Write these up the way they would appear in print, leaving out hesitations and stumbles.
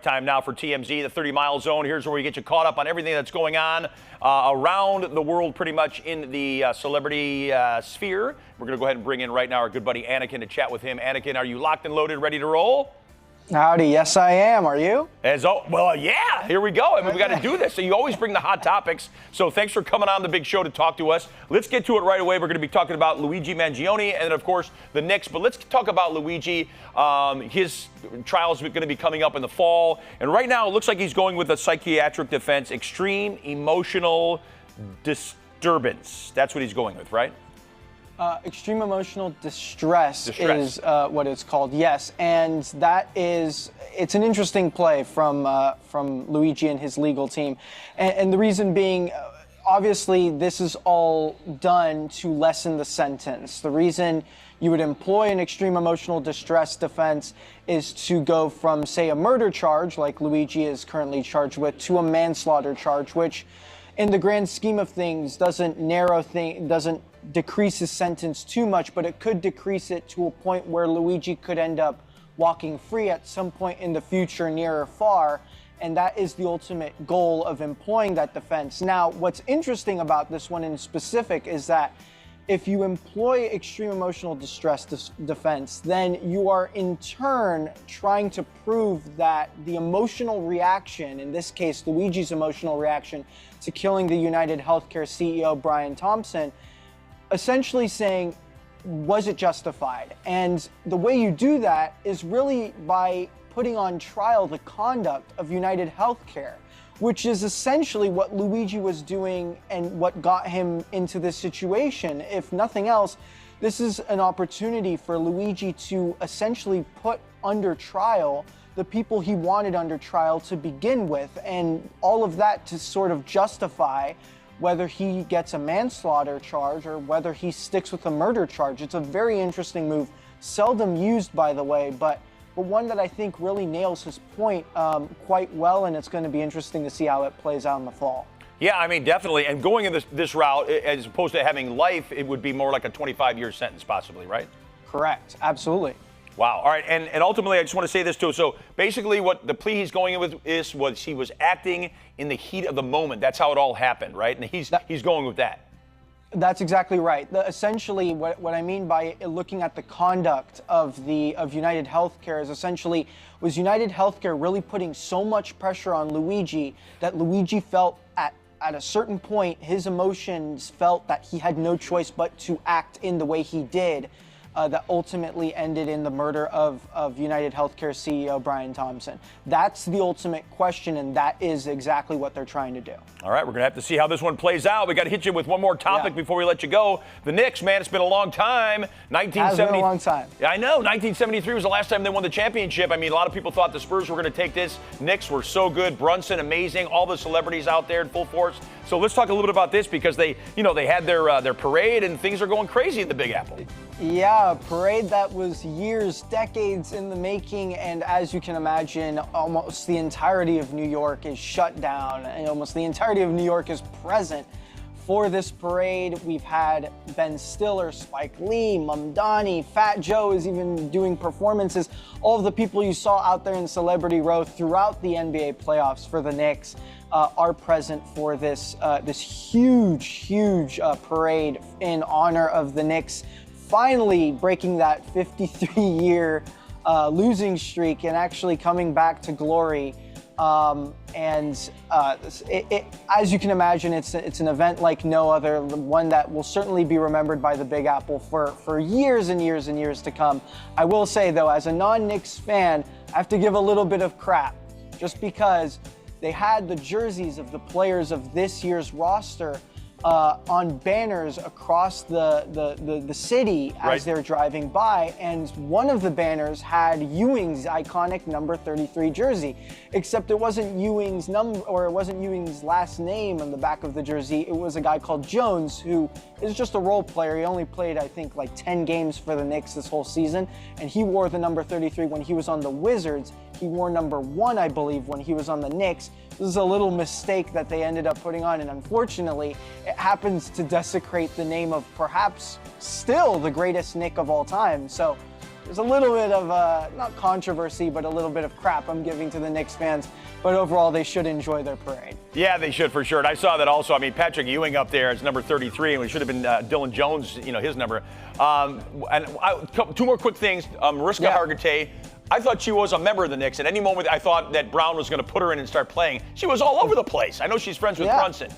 Time now for TMZ, the 30-mile zone. Here's where we get you caught up on everything that's going on around the world, pretty much in the celebrity sphere. We're going to go ahead and bring in right now our good buddy Anakin to chat with him. Anakin, are you locked and loaded, ready to roll? Howdy, yes I am. Are you? Well, yeah, here we go. I mean, we got to do this. So you always bring the hot topics. So thanks for coming on the big show to talk to us. Let's get to it right away. We're going to be talking about Luigi Mangione and then, of course, the Knicks. But let's talk about Luigi. His trial's going to be coming up in the fall. And right now, it looks like he's going with a psychiatric defense, extreme emotional disturbance. That's what he's going with, right? Extreme emotional distress. Is what it's called, yes. And it's an interesting play from Luigi and his legal team. And the reason being, obviously, this is all done to lessen the sentence. The reason you would employ an extreme emotional distress defense is to go from, say, a murder charge, like Luigi is currently charged with, to a manslaughter charge, which, in the grand scheme of things, doesn't decrease his sentence too much, but it could decrease it to a point where Luigi could end up walking free at some point in the future, near or far, and that is the ultimate goal of employing that defense. Now, what's interesting about this one in specific is that if you employ extreme emotional distress defense, then you are in turn trying to prove that the emotional reaction, in this case Luigi's emotional reaction to killing the UnitedHealthcare CEO Brian Thompson, essentially saying, was it justified? And the way you do that is really by putting on trial the conduct of UnitedHealthcare, which is essentially what Luigi was doing and what got him into this situation. If nothing else, this is an opportunity for Luigi to essentially put under trial the people he wanted under trial to begin with, and all of that to sort of justify whether he gets a manslaughter charge or whether he sticks with a murder charge. It's a very interesting move, seldom used, by the way, but one that I think really nails his point quite well, and it's going to be interesting to see how it plays out in the fall. Yeah, I mean, definitely. And going in this route, as opposed to having life, it would be more like a 25-year sentence, possibly, right? Correct. Absolutely. Wow. All right. And ultimately, I just want to say this too. So basically what the plea he's going in with was he was acting in the heat of the moment. That's how it all happened, right? And he's going with that. That's exactly right. Essentially, what I mean by looking at the conduct of UnitedHealthcare is essentially, was UnitedHealthcare really putting so much pressure on Luigi that Luigi felt at a certain point, his emotions felt that he had no choice but to act in the way he did, that ultimately ended in the murder of UnitedHealthcare CEO Brian Thompson. That's the ultimate question, and that is exactly what they're trying to do. All right, we're going to have to see how this one plays out. We got to hit you with one more topic before we let you go. The Knicks, man, it's been a long time. Has been a long time. Yeah, I know. 1973 was the last time they won the championship. I mean, a lot of people thought the Spurs were going to take this. Knicks were so good. Brunson, amazing. All the celebrities out there in full force. So let's talk a little bit about this, because they had their parade and things are going crazy in the Big Apple. Yeah, a parade that was years, decades in the making, and as you can imagine, almost the entirety of New York is shut down, and almost the entirety of New York is present for this parade. We've had Ben Stiller, Spike Lee, Mamdani, Fat Joe is even doing performances. All of the people you saw out there in Celebrity Row throughout the NBA playoffs for the Knicks are present for this huge parade in honor of the Knicks finally breaking that 53-year losing streak and actually coming back to glory. As you can imagine, it's an event like no other, one that will certainly be remembered by the Big Apple for years and years and years to come. I will say, though, as a non-Knicks fan, I have to give a little bit of crap, just because they had the jerseys of the players of this year's roster on banners across the city as they're driving by, and one of the banners had Ewing's iconic number 33 jersey, except it wasn't Ewing's last name on the back of the jersey. It was a guy called Jones, who is just a role player. He only played, I think, like 10 games for the Knicks this whole season, and he wore the number 33 when he was on the Wizards. He wore number 1, I believe, when he was on the Knicks. This is a little mistake that they ended up putting on, and unfortunately, it happens to desecrate the name of perhaps still the greatest Knick of all time. So there's a little bit of not controversy, but a little bit of crap I'm giving to the Knicks fans. But overall, they should enjoy their parade. Yeah, they should for sure. And I saw that also. I mean, Patrick Ewing up there is number 33, and it should have been Dylan Jones, his number. Two more quick things. Mariska Hargitay, I thought she was a member of the Knicks. At any moment, I thought that Brown was going to put her in and start playing. She was all over the place. I know she's friends with Brunson.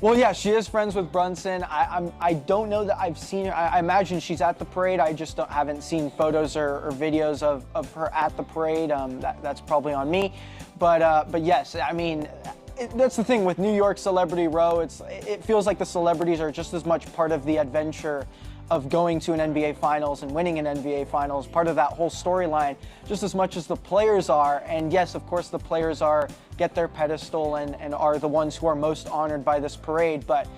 Well, yeah, she is friends with Brunson. I don't know that I've seen her. I imagine she's at the parade. I just haven't seen photos or videos of her at the parade. That's probably on me. But yes, I mean, that's the thing with New York Celebrity Row. It feels like the celebrities are just as much part of the adventure of going to an NBA Finals and winning an NBA Finals, part of that whole storyline, just as much as the players are. And yes, of course, the players get their pedestal and are the ones who are most honored by this parade. But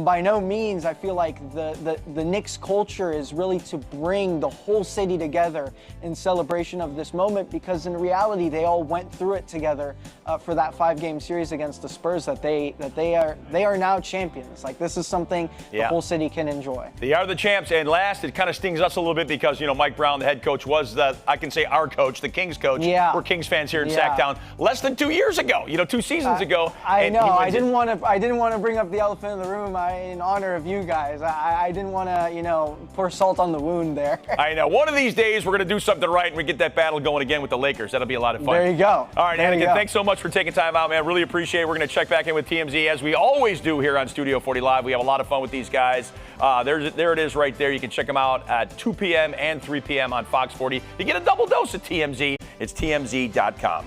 by no means, I feel like the Knicks culture is really to bring the whole city together in celebration of this moment, because in reality, they all went through it together for that 5-game series against the Spurs. That they are now champions. Like, this is something the whole city can enjoy. They are the champs. And last, it kind of stings us a little bit because Mike Brown, the head coach, was I can say our coach, the Kings coach. Yeah. We're Kings fans here in Sacktown. Less than 2 years ago, 2 seasons ago. I know. I didn't want to bring up the elephant in the room. In honor of you guys, I didn't want to, pour salt on the wound there. I know. One of these days, we're going to do something right and we get that battle going again with the Lakers. That'll be a lot of fun. There you go. All right, Anakin, thanks so much for taking time out, man. Really appreciate it. We're going to check back in with TMZ as we always do here on Studio 40 Live. We have a lot of fun with these guys. There it is right there. You can check them out at 2 p.m. and 3 p.m. on Fox 40. You get a double dose of TMZ. It's TMZ.com.